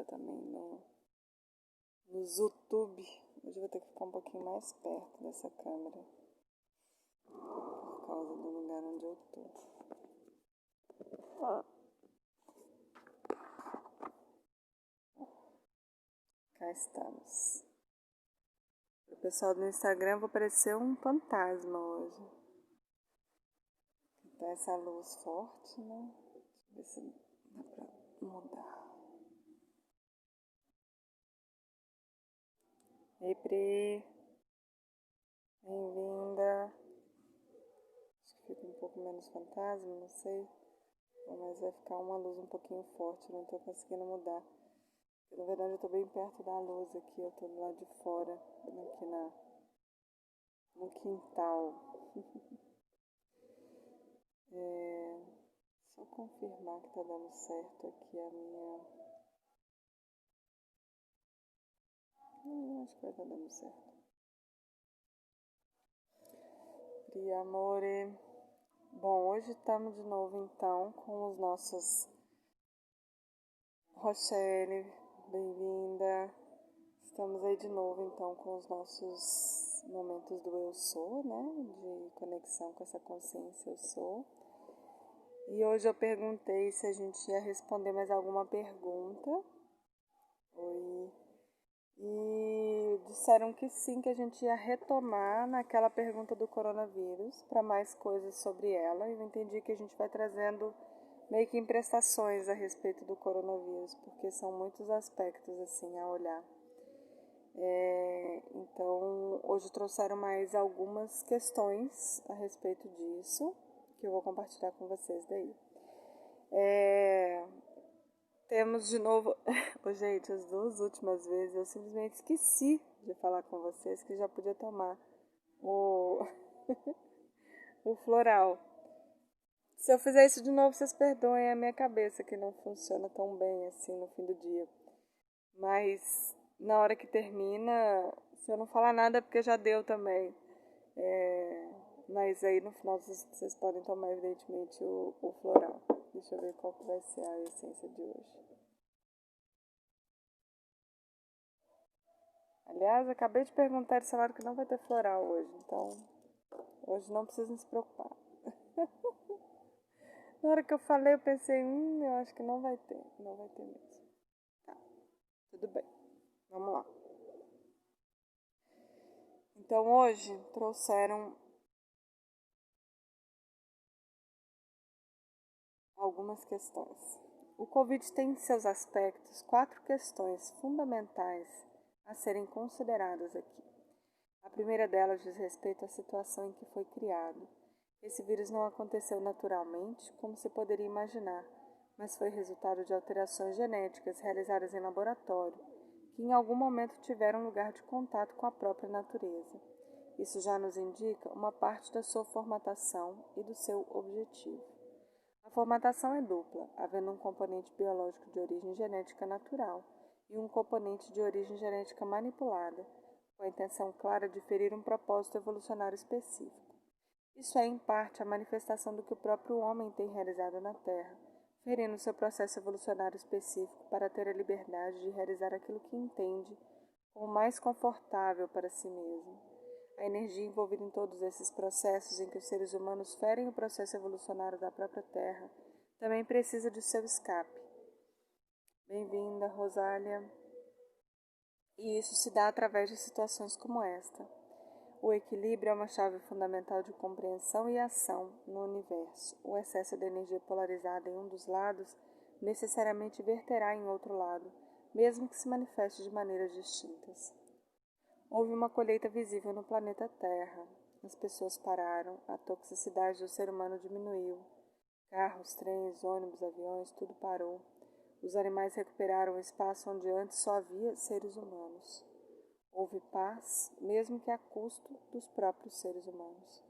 também no YouTube. Hoje eu vou ter que ficar um pouquinho mais perto dessa câmera, por causa do lugar onde eu tô. Cá estamos. O pessoal do Instagram, vou parecer um fantasma hoje. Tá essa luz forte, né? Deixa eu ver se dá pra mudar. Ei, Pri. Bem-vinda. Acho que fica um pouco menos fantasma, não sei. Mas vai ficar uma luz um pouquinho forte, não tô conseguindo mudar. Na verdade eu tô bem perto da luz aqui, eu tô do lado de fora, aqui no quintal. Só confirmar que tá dando certo aqui a minha... acho que vai estar dando certo. Pri, amore. Bom, hoje estamos de novo então com os nossos... Rochelle, bem-vinda. Estamos aí de novo então com os nossos momentos do eu sou, né? De conexão com essa consciência eu sou. E hoje eu perguntei se a gente ia responder mais alguma pergunta. E disseram que sim, que a gente ia retomar naquela pergunta do coronavírus para mais coisas sobre ela. E eu entendi que a gente vai trazendo meio que imprestações a respeito do coronavírus, porque são muitos aspectos assim a olhar. Então, hoje trouxeram mais algumas questões a respeito disso, que eu vou compartilhar com vocês daí. Temos de novo... gente, as 2 últimas vezes eu simplesmente esqueci de falar com vocês que já podia tomar o, o floral. Se eu fizer isso de novo, vocês perdoem a minha cabeça, que não funciona tão bem assim no fim do dia. Mas na hora que termina, se eu não falar nada é porque já deu também. Mas aí no final vocês podem tomar evidentemente o floral. Deixa eu ver qual que vai ser a essência de hoje. Aliás, acabei de perguntar e eles falaram que não vai ter floral hoje, então hoje não precisam se preocupar. Na hora que eu falei, eu pensei, eu acho que não vai ter mesmo. Tá, tudo bem, vamos lá. Então hoje trouxeram algumas questões. O Covid tem em seus aspectos 4 questões fundamentais a serem consideradas aqui. A primeira delas diz respeito à situação em que foi criado. Esse vírus não aconteceu naturalmente, como se poderia imaginar, mas foi resultado de alterações genéticas realizadas em laboratório, que em algum momento tiveram lugar de contato com a própria natureza. Isso já nos indica uma parte da sua formatação e do seu objetivo. A formatação é dupla, havendo um componente biológico de origem genética natural e um componente de origem genética manipulada, com a intenção clara de ferir um propósito evolucionário específico. Isso é, em parte, a manifestação do que o próprio homem tem realizado na Terra, ferindo seu processo evolucionário específico para ter a liberdade de realizar aquilo que entende como mais confortável para si mesmo. A energia envolvida em todos esses processos em que os seres humanos ferem o processo evolucionário da própria Terra também precisa de seu escape. Bem-vinda, Rosália. E isso se dá através de situações como esta. O equilíbrio é uma chave fundamental de compreensão e ação no universo. O excesso de energia polarizada em um dos lados necessariamente verterá em outro lado, mesmo que se manifeste de maneiras distintas. Houve uma colheita visível no planeta Terra. As pessoas pararam, a toxicidade do ser humano diminuiu. Carros, trens, ônibus, aviões, tudo parou. Os animais recuperaram o espaço onde antes só havia seres humanos. Houve paz, mesmo que a custo dos próprios seres humanos.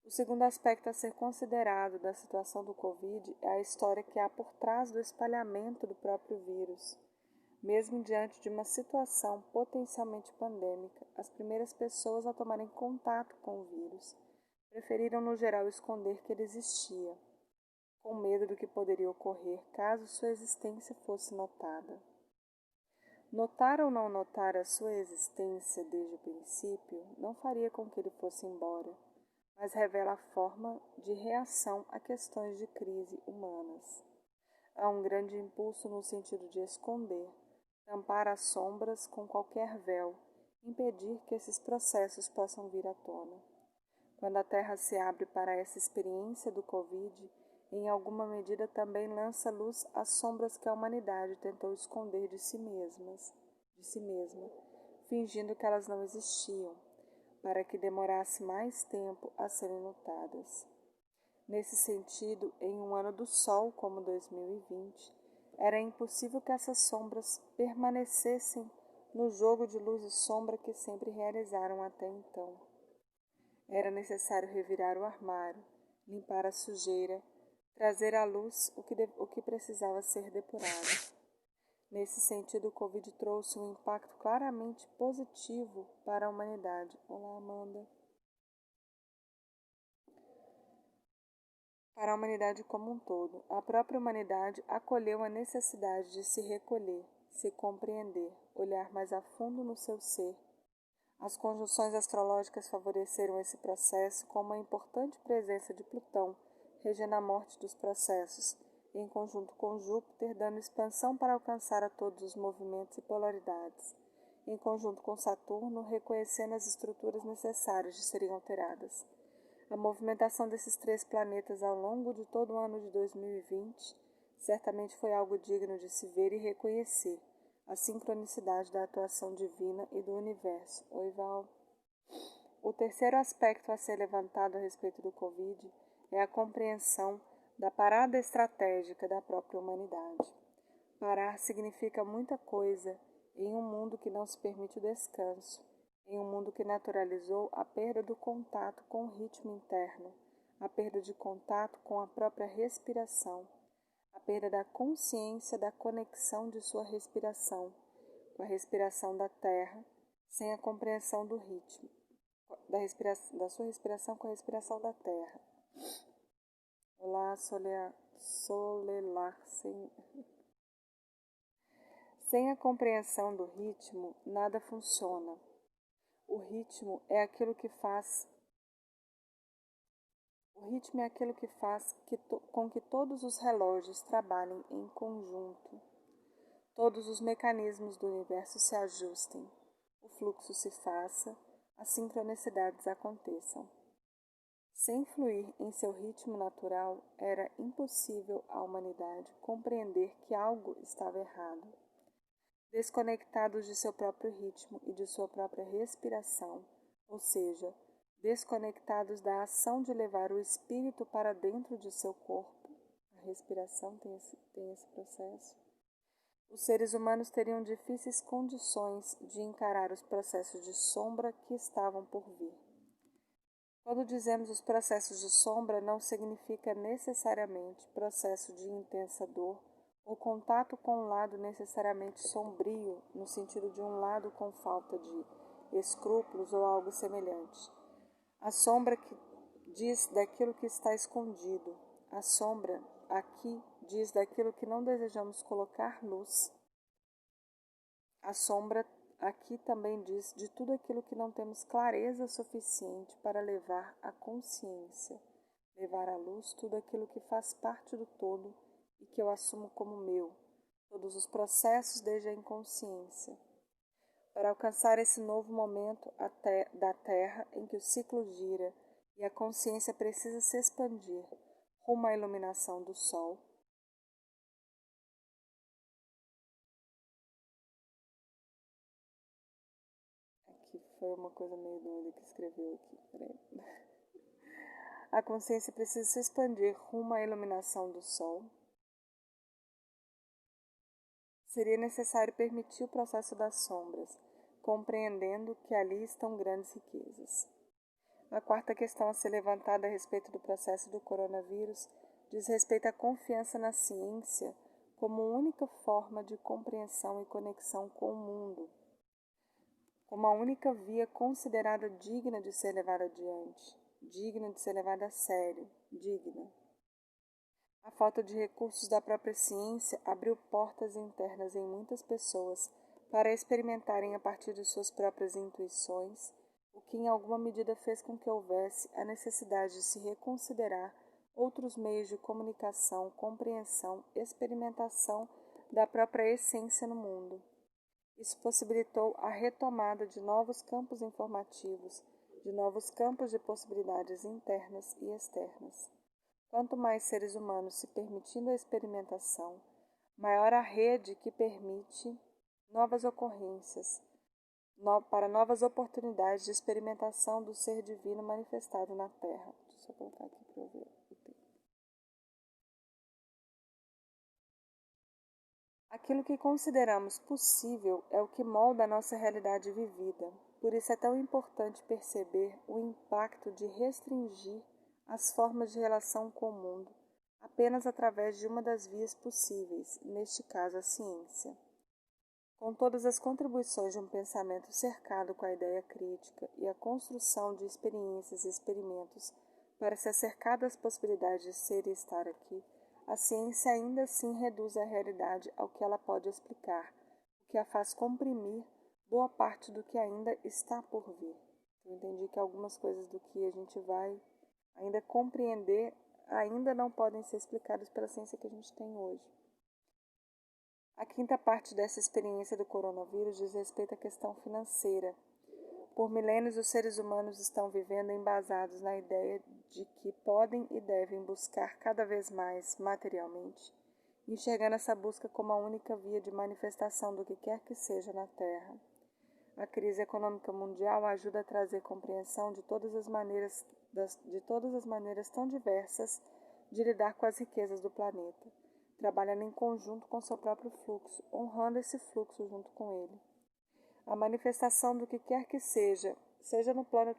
O segundo aspecto a ser considerado da situação do Covid é a história que há por trás do espalhamento do próprio vírus. Mesmo diante de uma situação potencialmente pandêmica, as primeiras pessoas a tomarem contato com o vírus preferiram, no geral, esconder que ele existia, com medo do que poderia ocorrer caso sua existência fosse notada. Notar ou não notar a sua existência desde o princípio não faria com que ele fosse embora, mas revela a forma de reação a questões de crise humanas. Há um grande impulso no sentido de esconder, tampar as sombras com qualquer véu, impedir que esses processos possam vir à tona. Quando a Terra se abre para essa experiência do Covid, em alguma medida também lança luz às sombras que a humanidade tentou esconder de si mesma, fingindo que elas não existiam, para que demorasse mais tempo a serem notadas. Nesse sentido, em um ano do Sol como 2020, era impossível que essas sombras permanecessem no jogo de luz e sombra que sempre realizaram até então. Era necessário revirar o armário, limpar a sujeira, trazer à luz o que precisava ser depurado. Nesse sentido, o Covid trouxe um impacto claramente positivo para a humanidade. Olá, Amanda. Para a humanidade como um todo. A própria humanidade acolheu a necessidade de se recolher, se compreender, olhar mais a fundo no seu ser. As conjunções astrológicas favoreceram esse processo com uma importante presença de Plutão, regendo a morte dos processos, em conjunto com Júpiter, dando expansão para alcançar a todos os movimentos e polaridades, em conjunto com Saturno, reconhecendo as estruturas necessárias de serem alteradas. A movimentação desses três planetas ao longo de todo o ano de 2020 certamente foi algo digno de se ver e reconhecer a sincronicidade da atuação divina e do universo. Oi, Val. O terceiro aspecto a ser levantado a respeito do Covid é a compreensão da parada estratégica da própria humanidade. Parar significa muita coisa em um mundo que não se permite o descanso, em um mundo que naturalizou a perda do contato com o ritmo interno, a perda de contato com a própria respiração, a perda da consciência da conexão de sua respiração, com a respiração da terra, sem a compreensão do ritmo, da sua respiração com a respiração da terra. Olá, Solelar, sem a compreensão do ritmo, nada funciona. O ritmo é aquilo que faz com que todos os relógios trabalhem em conjunto. Todos os mecanismos do universo se ajustem, o fluxo se faça, as sincronicidades aconteçam. Sem fluir em seu ritmo natural, era impossível à humanidade compreender que algo estava errado. Desconectados de seu próprio ritmo e de sua própria respiração, ou seja, desconectados da ação de levar o espírito para dentro de seu corpo, a respiração tem esse processo, os seres humanos teriam difíceis condições de encarar os processos de sombra que estavam por vir. Quando dizemos os processos de sombra, não significa necessariamente processo de intensa dor ou contato com um lado necessariamente sombrio, no sentido de um lado com falta de escrúpulos ou algo semelhante. A sombra que diz daquilo que está escondido. A sombra aqui diz daquilo que não desejamos colocar luz. A sombra aqui também diz de tudo aquilo que não temos clareza suficiente para levar à consciência, levar à luz tudo aquilo que faz parte do todo e que eu assumo como meu, todos os processos desde a inconsciência. Para alcançar esse novo momento da Terra em que o ciclo gira e a consciência precisa se expandir rumo à iluminação do Sol, aqui foi uma coisa meio doida que escreveu aqui, peraí. A consciência precisa se expandir rumo à iluminação do Sol. Seria necessário permitir o processo das sombras, compreendendo que ali estão grandes riquezas. A quarta questão a ser levantada a respeito do processo do coronavírus diz respeito à confiança na ciência como única forma de compreensão e conexão com o mundo, como a única via considerada digna de ser levada adiante, digna de ser levada a sério, digna. A falta de recursos da própria ciência abriu portas internas em muitas pessoas para experimentarem a partir de suas próprias intuições, o que em alguma medida fez com que houvesse a necessidade de se reconsiderar outros meios de comunicação, compreensão, experimentação da própria essência no mundo. Isso possibilitou a retomada de novos campos informativos, de novos campos de possibilidades internas e externas. Quanto mais seres humanos se permitindo a experimentação, maior a rede que permite novas ocorrências, para novas oportunidades de experimentação do ser divino manifestado na Terra. Deixa eu colocar aqui para eu ver o tempo. Aquilo que consideramos possível é o que molda a nossa realidade vivida. Por isso é tão importante perceber o impacto de restringir as formas de relação com o mundo apenas através de uma das vias possíveis, neste caso a ciência. Com todas as contribuições de um pensamento cercado com a ideia crítica e a construção de experiências e experimentos para se acercar das possibilidades de ser e estar aqui, a ciência ainda assim reduz a realidade ao que ela pode explicar, o que a faz comprimir boa parte do que ainda está por vir. Eu entendi que algumas coisas do que a gente vai ainda compreender ainda não podem ser explicadas pela ciência que a gente tem hoje. A quinta parte dessa experiência do coronavírus diz respeito à questão financeira. Por milênios, os seres humanos estão vivendo embasados na ideia de que podem e devem buscar cada vez mais materialmente, enxergando essa busca como a única via de manifestação do que quer que seja na Terra. A crise econômica mundial ajuda a trazer compreensão de todas as maneiras tão diversas de lidar com as riquezas do planeta, trabalhando em conjunto com seu próprio fluxo, honrando esse fluxo junto com ele. A manifestação do que quer que seja no plano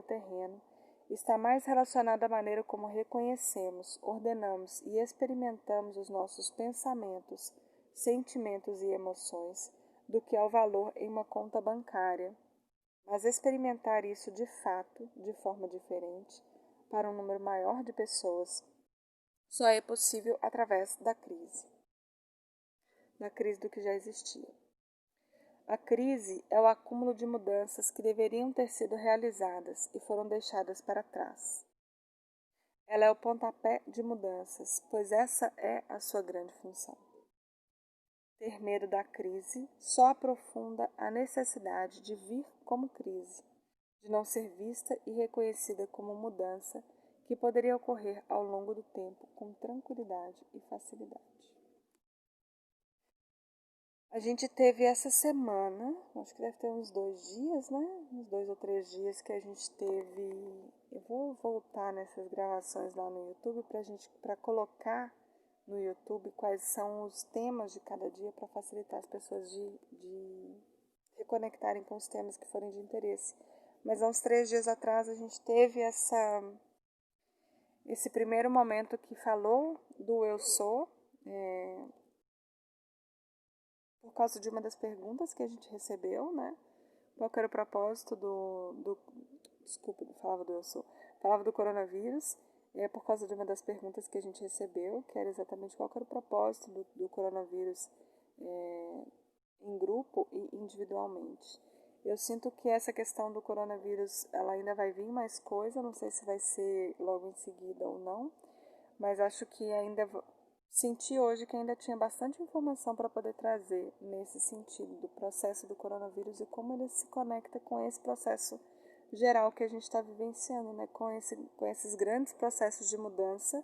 terreno, está mais relacionada à maneira como reconhecemos, ordenamos e experimentamos os nossos pensamentos, sentimentos e emoções, do que ao valor em uma conta bancária. Mas experimentar isso de fato, de forma diferente, para um número maior de pessoas, só é possível através da crise do que já existia. A crise é o acúmulo de mudanças que deveriam ter sido realizadas e foram deixadas para trás. Ela é o pontapé de mudanças, pois essa é a sua grande função. Ter medo da crise só aprofunda a necessidade de vir como crise, de não ser vista e reconhecida como mudança que poderia ocorrer ao longo do tempo com tranquilidade e facilidade. A gente teve essa semana, acho que deve ter uns 2 dias, né? Uns 2 ou 3 dias que a gente teve. Eu vou voltar nessas gravações lá no YouTube para colocar no YouTube quais são os temas de cada dia para facilitar as pessoas de reconectarem com os temas que forem de interesse. Mas há uns 3 dias atrás a gente teve esse primeiro momento que falou do eu sou, por causa de uma das perguntas que a gente recebeu, né? Qual era o propósito desculpa, falava do eu sou, falava do coronavírus, por causa de uma das perguntas que a gente recebeu, que era exatamente qual era o propósito do coronavírus em grupo e individualmente. Eu sinto que essa questão do coronavírus, ela ainda vai vir mais coisa, não sei se vai ser logo em seguida ou não, mas acho que ainda senti hoje que ainda tinha bastante informação para poder trazer nesse sentido do processo do coronavírus e como ele se conecta com esse processo geral que a gente está vivenciando, né? Com esses grandes processos de mudança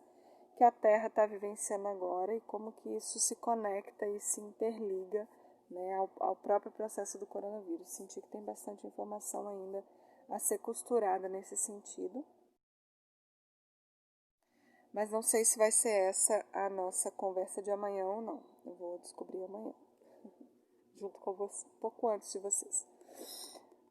que a Terra está vivenciando agora e como que isso se conecta e se interliga, né, ao próprio processo do coronavírus. Senti que tem bastante informação ainda a ser costurada nesse sentido. Mas não sei se vai ser essa a nossa conversa de amanhã ou não. Eu vou descobrir amanhã, junto com você, um pouco antes de vocês.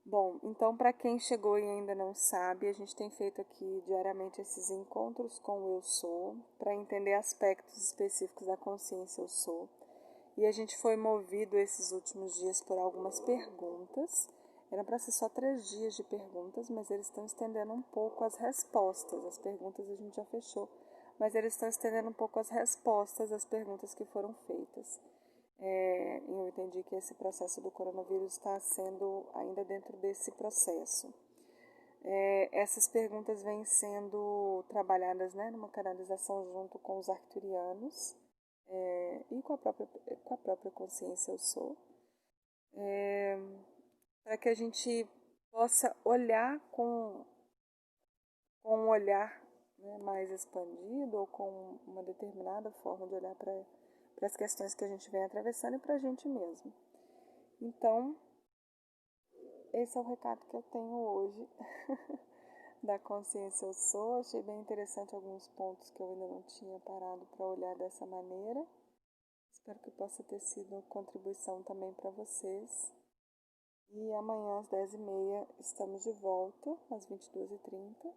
Bom, então para quem chegou e ainda não sabe, a gente tem feito aqui diariamente esses encontros com o Eu Sou, para entender aspectos específicos da consciência Eu Sou. E a gente foi movido esses últimos dias por algumas perguntas. Era para ser só 3 dias de perguntas, mas eles estão estendendo um pouco as respostas. As perguntas a gente já fechou, mas eles estão estendendo um pouco as respostas às perguntas que foram feitas. eu entendi que esse processo do coronavírus está sendo ainda dentro desse processo. Essas perguntas vêm sendo trabalhadas, né, numa canalização junto com os arcturianos e com a própria consciência eu sou, para que a gente possa olhar com um olhar, né, mais expandido ou com uma determinada forma de olhar para as questões que a gente vem atravessando e para a gente mesmo. Então, esse é o recado que eu tenho hoje da consciência eu sou. Achei bem interessante alguns pontos que eu ainda não tinha parado para olhar dessa maneira. Espero que possa ter sido contribuição também para vocês. E amanhã às 10h30 estamos de volta, às 22h30,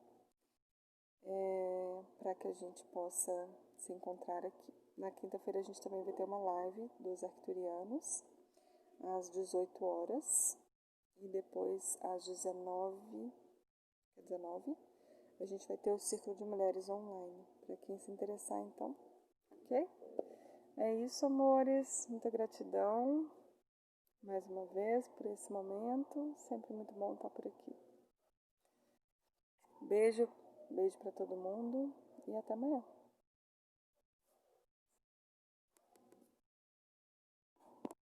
para que a gente possa se encontrar aqui. Na quinta-feira a gente também vai ter uma live dos arcturianos, às 18 horas. E depois, às 19 a gente vai ter o Círculo de Mulheres online, para quem se interessar então, ok? É isso, amores, muita gratidão, mais uma vez, por esse momento, sempre muito bom estar por aqui. Beijo para todo mundo e até amanhã.